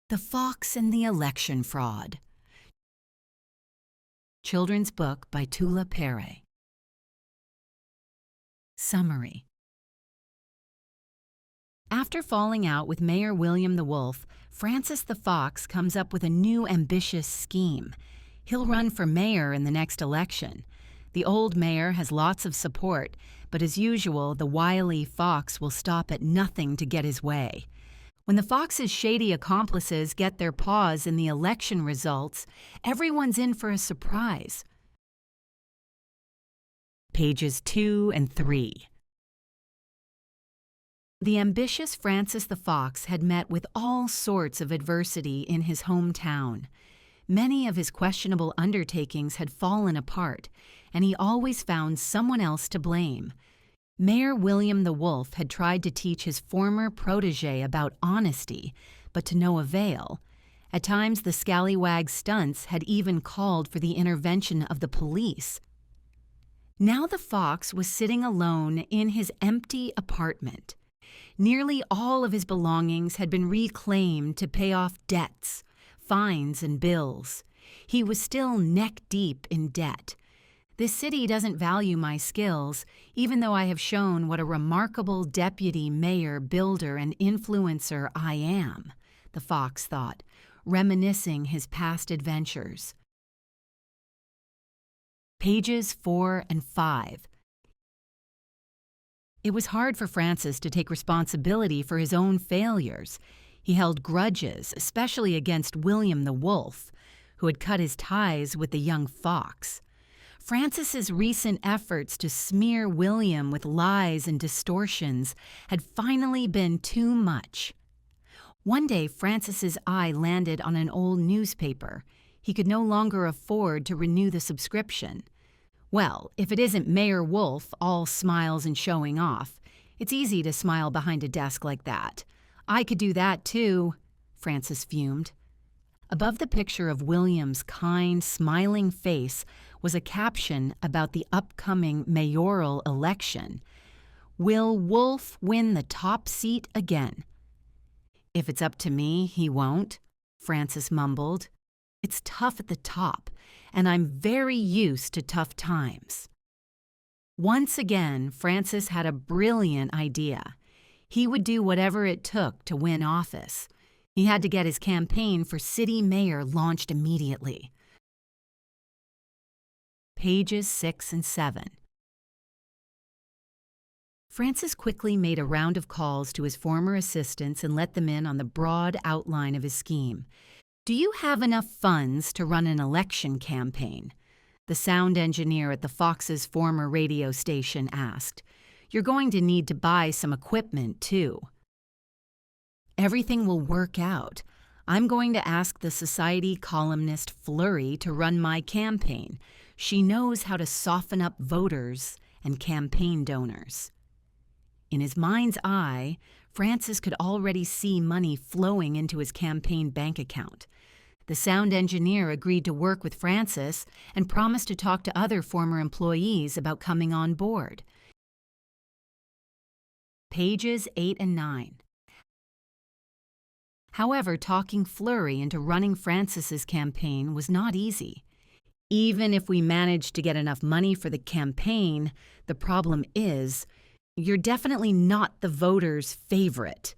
The Fox and the Election Fraud. Children's book by Tuula Pere. Summary. After falling out with Mayor William the Wolf, Francis the Fox comes up with a new ambitious scheme. He'll run for mayor in the next election. The old mayor has lots of support, but as usual, the wily fox will stop at nothing to get his way. When the fox's shady accomplices get their paws in the election results, everyone's in for a surprise. Pages 2 and 3. The ambitious Francis the Fox had met with all sorts of adversity in his hometown. Many of his questionable undertakings had fallen apart, and he always found someone else to blame. Mayor William the Wolf had tried to teach his former protege about honesty, but to no avail. At times, the scallywag's stunts had even called for the intervention of the police. Now the fox was sitting alone in his empty apartment. Nearly all of his belongings had been reclaimed to pay off debts, fines, and bills. He was still neck-deep in debt. This city doesn't value my skills, even though I have shown what a remarkable deputy mayor, builder, and influencer I am, the fox thought, reminiscing his past adventures. Pages 4 and 5. It was hard for Francis to take responsibility for his own failures. He held grudges, especially against William the Wolf, who had cut his ties with the young fox. Francis's recent efforts to smear William with lies and distortions had finally been too much. One day, Francis's eye landed on an old newspaper. He could no longer afford to renew the subscription. Well, if it isn't Mayor Wolf, all smiles and showing off, it's easy to smile behind a desk like that. I could do that too, Francis fumed. Above the picture of William's kind, smiling face was a caption about the upcoming mayoral election. Will Wolf win the top seat again? If it's up to me, he won't, Francis mumbled. It's tough at the top, and I'm very used to tough times. Once again, Francis had a brilliant idea. He would do whatever it took to win office. He had to get his campaign for city mayor launched immediately. Pages 6 and 7. Francis quickly made a round of calls to his former assistants and let them in on the broad outline of his scheme. Do you have enough funds to run an election campaign? The sound engineer at the Fox's former radio station asked. You're going to need to buy some equipment, too. Everything will work out. I'm going to ask the society columnist Flurry to run my campaign. She knows how to soften up voters and campaign donors. In his mind's eye, Francis could already see money flowing into his campaign bank account. The sound engineer agreed to work with Francis and promised to talk to other former employees about coming on board. Pages 8 and 9. However, talking Flurry into running Francis's campaign was not easy. Even if we manage to get enough money for the campaign, the problem is, you're definitely not the voters' favorite,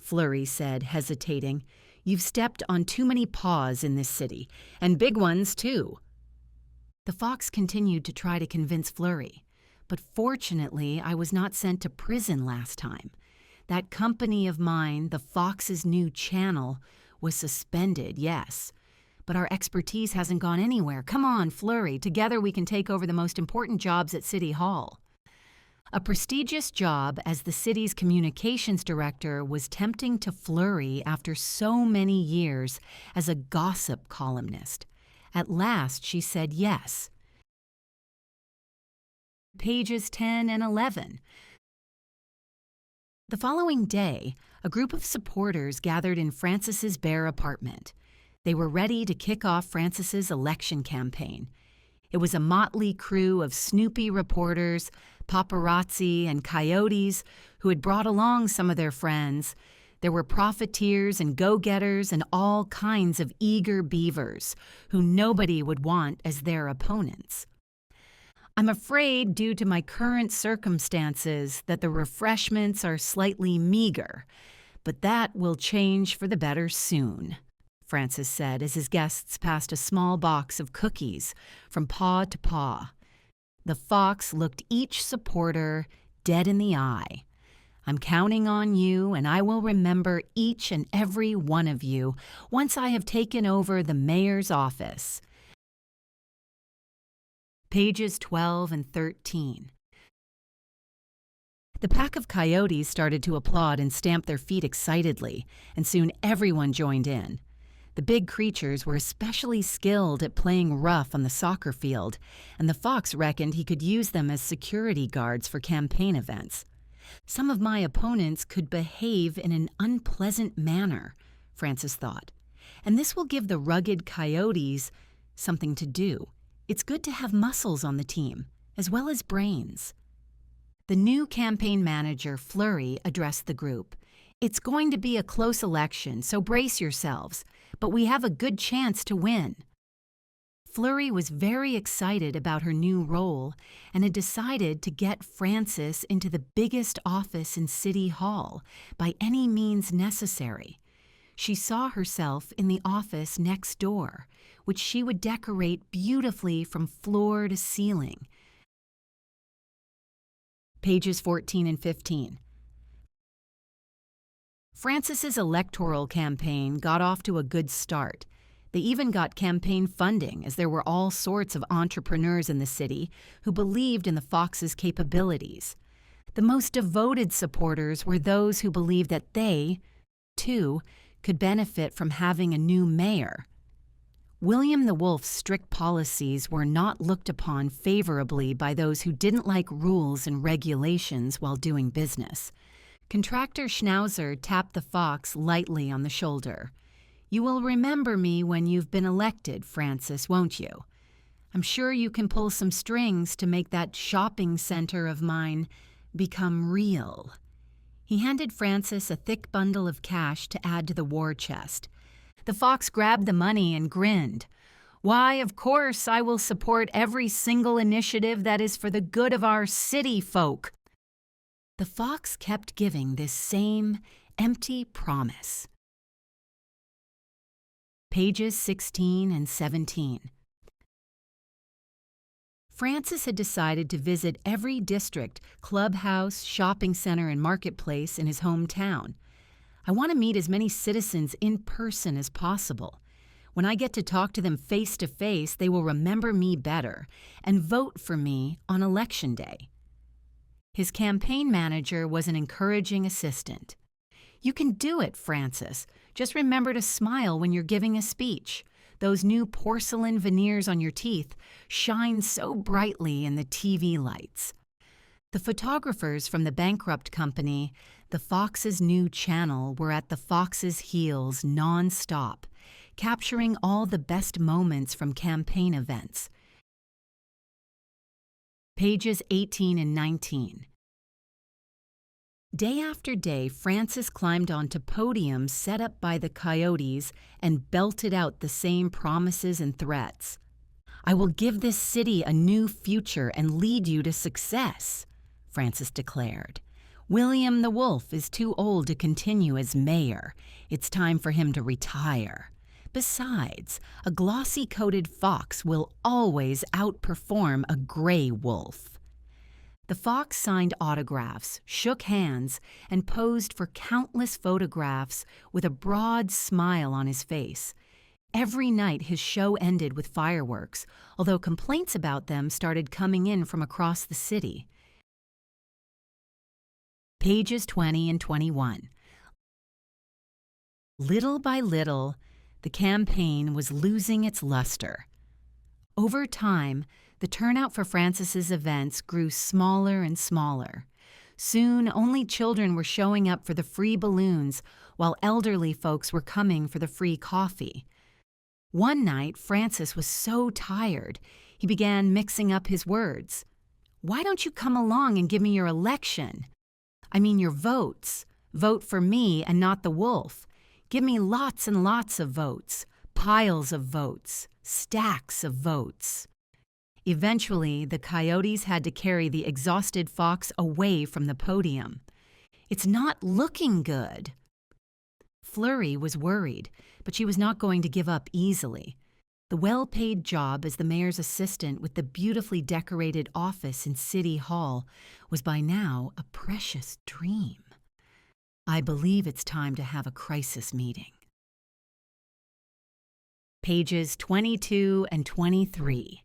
Flurry said, hesitating. You've stepped on too many paws in this city, and big ones, too. The fox continued to try to convince Flurry, but fortunately I was not sent to prison last time. That company of mine, the Fox's new channel, was suspended, yes. But our expertise hasn't gone anywhere. Come on, Flurry. Together we can take over the most important jobs at City Hall. A prestigious job as the city's communications director was tempting to Flurry after so many years as a gossip columnist. At last she said yes. Pages 10 and 11. The following day, a group of supporters gathered in Francis's bare apartment. They were ready to kick off Francis's election campaign. It was a motley crew of snoopy reporters, paparazzi, and coyotes who had brought along some of their friends. There were profiteers and go-getters and all kinds of eager beavers who nobody would want as their opponents. I'm afraid, due to my current circumstances, that the refreshments are slightly meager, but that will change for the better soon, Francis said as his guests passed a small box of cookies from paw to paw. The fox looked each supporter dead in the eye. I'm counting on you, and I will remember each and every one of you once I have taken over the mayor's office. Pages 12 and 13. The pack of coyotes started to applaud and stamp their feet excitedly, and soon everyone joined in. The big creatures were especially skilled at playing rough on the soccer field, and the fox reckoned he could use them as security guards for campaign events. Some of my opponents could behave in an unpleasant manner, Francis thought, and this will give the rugged coyotes something to do. It's good to have muscles on the team, as well as brains. The new campaign manager, Flurry, addressed the group. It's going to be a close election, so brace yourselves, but we have a good chance to win. Flurry was very excited about her new role and had decided to get Francis into the biggest office in City Hall by any means necessary. She saw herself in the office next door, which she would decorate beautifully from floor to ceiling. Pages 14 and 15. Francis's electoral campaign got off to a good start. They even got campaign funding, as there were all sorts of entrepreneurs in the city who believed in the fox's capabilities. The most devoted supporters were those who believed that they, too, could benefit from having a new mayor. William the Wolf's strict policies were not looked upon favorably by those who didn't like rules and regulations while doing business. Contractor Schnauzer tapped the fox lightly on the shoulder. "You will remember me when you've been elected, Francis, won't you? I'm sure you can pull some strings to make that shopping center of mine become real." He handed Francis a thick bundle of cash to add to the war chest. The fox grabbed the money and grinned. "Why, of course, I will support every single initiative that is for the good of our city folk." The fox kept giving this same empty promise. Pages 16 and 17. Francis had decided to visit every district, clubhouse, shopping center, and marketplace in his hometown. "I want to meet as many citizens in person as possible. When I get to talk to them face to face, they will remember me better and vote for me on Election Day." His campaign manager was an encouraging assistant. "You can do it, Francis. Just remember to smile when you're giving a speech. Those new porcelain veneers on your teeth shine so brightly in the TV lights." The photographers from the bankrupt company, the Fox's new channel, were at the Fox's heels non-stop, capturing all the best moments from campaign events. Pages 18 and 19. Day after day, Francis climbed onto podiums set up by the coyotes and belted out the same promises and threats. "I will give this city a new future and lead you to success," Francis declared. "William the Wolf is too old to continue as mayor. It's time for him to retire. Besides, a glossy-coated fox will always outperform a gray wolf." The fox signed autographs, shook hands, and posed for countless photographs with a broad smile on his face. Every night his show ended with fireworks, although complaints about them started coming in from across the city. Pages 20 and 21. Little by little, the campaign was losing its luster. Over time, the turnout for Francis's events grew smaller and smaller. Soon, only children were showing up for the free balloons, while elderly folks were coming for the free coffee. One night, Francis was so tired, he began mixing up his words. "Why don't you come along and give me your election? I mean your votes. Vote for me and not the wolf. Give me lots and lots of votes, piles of votes, stacks of votes. Eventually, the coyotes had to carry the exhausted fox away from the podium. It's not looking good. Flurry was worried, but she was not going to give up easily. The well-paid job as the mayor's assistant with the beautifully decorated office in City Hall was by now a precious dream. I believe it's time to have a crisis meeting. Pages 22 and 23.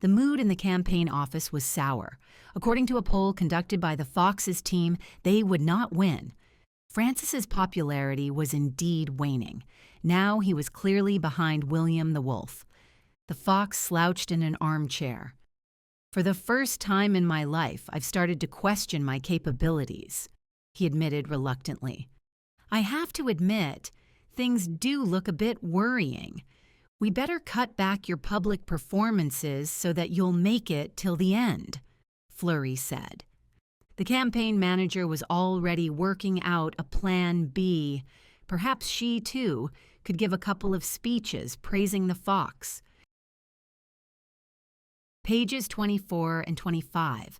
The mood in the campaign office was sour. According to a poll conducted by the Fox's team, they would not win. Francis's popularity was indeed waning. Now he was clearly behind William the Wolf. The fox slouched in an armchair. For the first time in my life, I've started to question my capabilities, he admitted reluctantly. I have to admit, things do look a bit worrying. We'd better cut back your public performances so that you'll make it till the end, Flurry said. The campaign manager was already working out a plan B. Perhaps she, too, could give a couple of speeches praising the fox. Pages 24 and 25.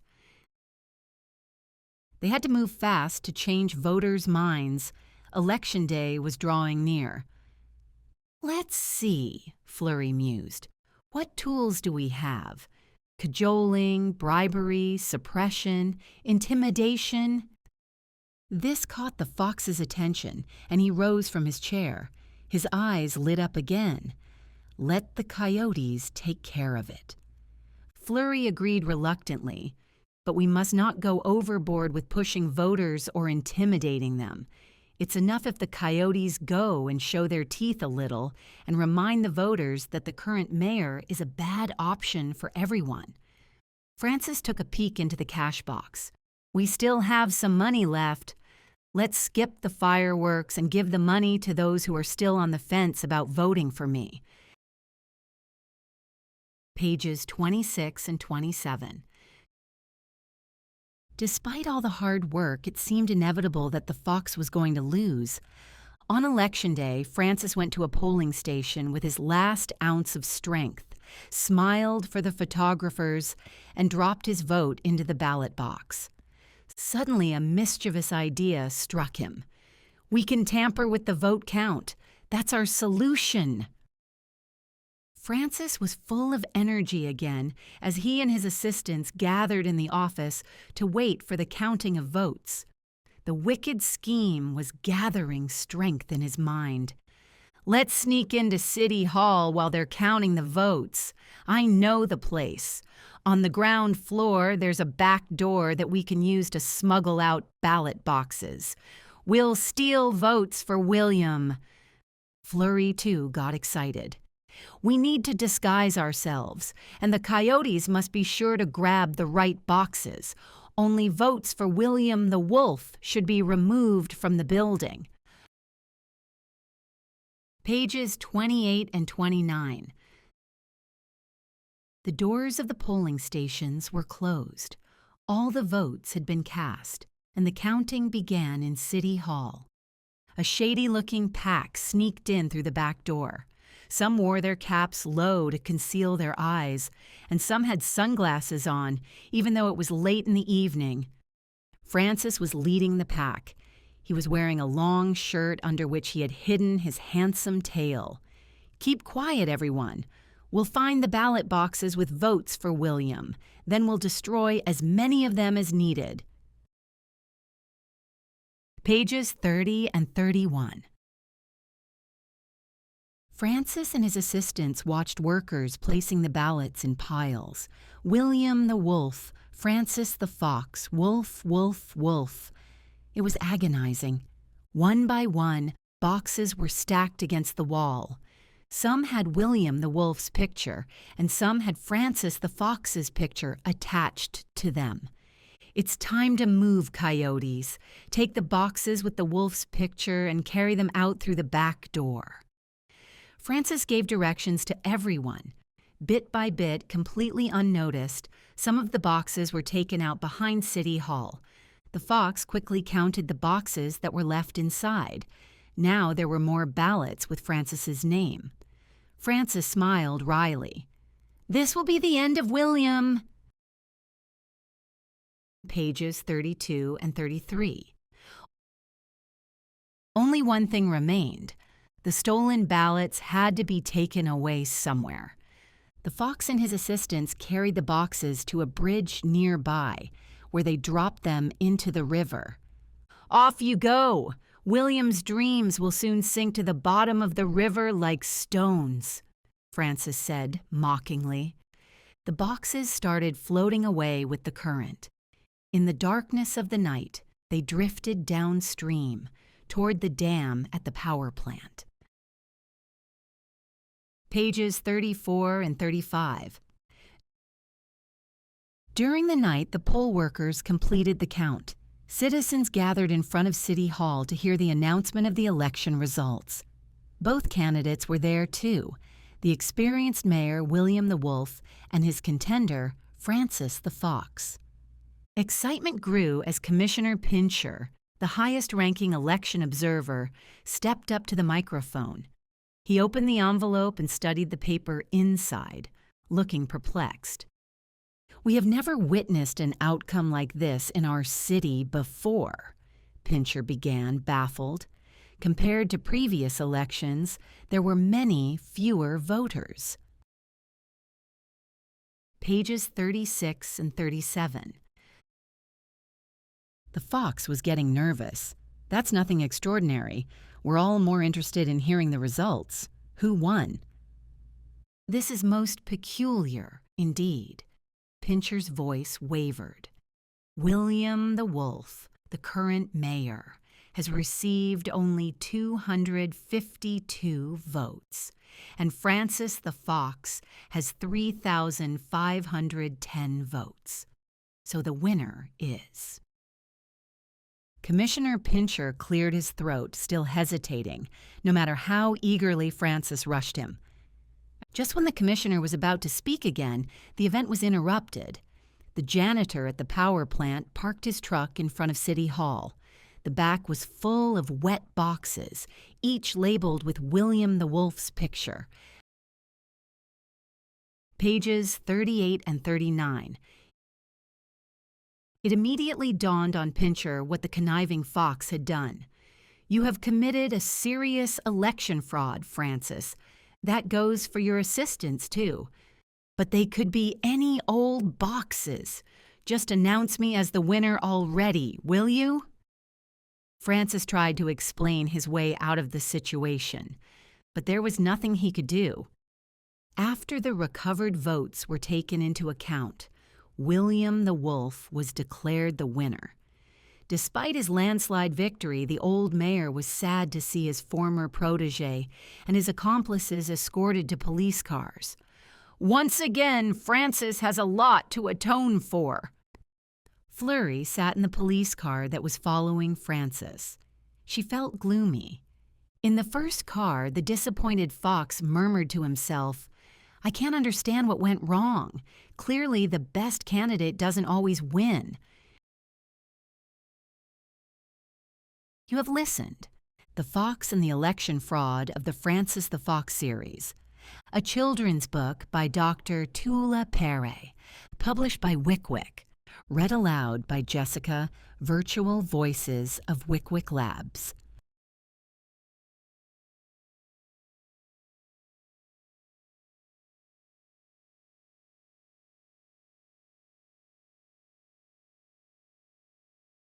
They had to move fast to change voters' minds. Election day was drawing near. Let's see, Flurry mused. What tools do we have? Cajoling, bribery, suppression, intimidation. This caught the fox's attention, and he rose from his chair. His eyes lit up again. Let the coyotes take care of it. Flurry agreed reluctantly, but we must not go overboard with pushing voters or intimidating them. It's enough if the coyotes go and show their teeth a little and remind the voters that the current mayor is a bad option for everyone. Francis took a peek into the cash box. We still have some money left. Let's skip the fireworks and give the money to those who are still on the fence about voting for me. Pages 26 and 27. Despite all the hard work, it seemed inevitable that the fox was going to lose. On Election Day, Francis went to a polling station with his last ounce of strength, smiled for the photographers, and dropped his vote into the ballot box. Suddenly, a mischievous idea struck him. We can tamper with the vote count. That's our solution. Francis was full of energy again as he and his assistants gathered in the office to wait for the counting of votes. The wicked scheme was gathering strength in his mind. Let's sneak into City Hall while they're counting the votes. I know the place. On the ground floor, there's a back door that we can use to smuggle out ballot boxes. We'll steal votes for William. Flurry, too, got excited. We need to disguise ourselves, and the coyotes must be sure to grab the right boxes. Only votes for William the Wolf should be removed from the building. Pages 28 and 29. The doors of the polling stations were closed. All the votes had been cast, and the counting began in City Hall. A shady-looking pack sneaked in through the back door. Some wore their caps low to conceal their eyes, and some had sunglasses on, even though it was late in the evening. Francis was leading the pack. He was wearing a long shirt under which he had hidden his handsome tail. Keep quiet, everyone. We'll find the ballot boxes with votes for William. Then we'll destroy as many of them as needed. Pages 30 and 31. Francis and his assistants watched workers placing the ballots in piles. William the Wolf, Francis the Fox, Wolf, Wolf, Wolf. It was agonizing. One by one, boxes were stacked against the wall. Some had William the Wolf's picture, and some had Francis the Fox's picture attached to them. It's time to move, coyotes. Take the boxes with the wolf's picture and carry them out through the back door. Francis gave directions to everyone. Bit by bit, completely unnoticed, some of the boxes were taken out behind City Hall. The fox quickly counted the boxes that were left inside. Now there were more ballots with Francis's name. Francis smiled wryly. "This will be the end of William." Pages 32 and 33. Only one thing remained. The stolen ballots had to be taken away somewhere. The fox and his assistants carried the boxes to a bridge nearby, where they dropped them into the river. "Off you go! William's dreams will soon sink to the bottom of the river like stones," Francis said mockingly. The boxes started floating away with the current. In the darkness of the night, they drifted downstream, toward the dam at the power plant. Pages 34 and 35. During the night, the poll workers completed the count. Citizens gathered in front of City Hall to hear the announcement of the election results. Both candidates were there, too, the experienced mayor, William the Wolf, and his contender, Francis the Fox. Excitement grew as Commissioner Pincher, the highest-ranking election observer, stepped up to the microphone. He opened the envelope and studied the paper inside, looking perplexed. "We have never witnessed an outcome like this in our city before," Pincher began, baffled. Compared to previous elections, there were many fewer voters. Pages 36 and 37. The fox was getting nervous. "That's nothing extraordinary. We're all more interested in hearing the results. Who won?" "This is most peculiar, indeed." Pincher's voice wavered. "William the Wolf, the current mayor, has received only 252 votes, and Francis the Fox has 3,510 votes. So the winner is..." Commissioner Pincher cleared his throat, still hesitating, no matter how eagerly Francis rushed him. Just when the commissioner was about to speak again, the event was interrupted. The janitor at the power plant parked his truck in front of City Hall. The back was full of wet boxes, each labeled with William the Wolf's picture. Pages 38 and 39. It immediately dawned on Pincher what the conniving fox had done. "You have committed a serious election fraud, Francis. That goes for your assistants, too. But they could be any old boxes. Just announce me as the winner already, will you?" Francis tried to explain his way out of the situation, but there was nothing he could do. After the recovered votes were taken into account, William the Wolf was declared the winner. Despite his landslide victory, the old mayor was sad to see his former protege and his accomplices escorted to police cars. "Once again, Francis has a lot to atone for." Flurry sat in the police car that was following Francis. She felt gloomy. In the first car, the disappointed fox murmured to himself, "I can't understand what went wrong. Clearly, the best candidate doesn't always win." You have listened. The Fox and the Election Fraud of the Francis the Fox series. A children's book by Dr. Tuula Pere, published by Wickwick. Read aloud by Jessica, Virtual Voices of Wickwick Labs.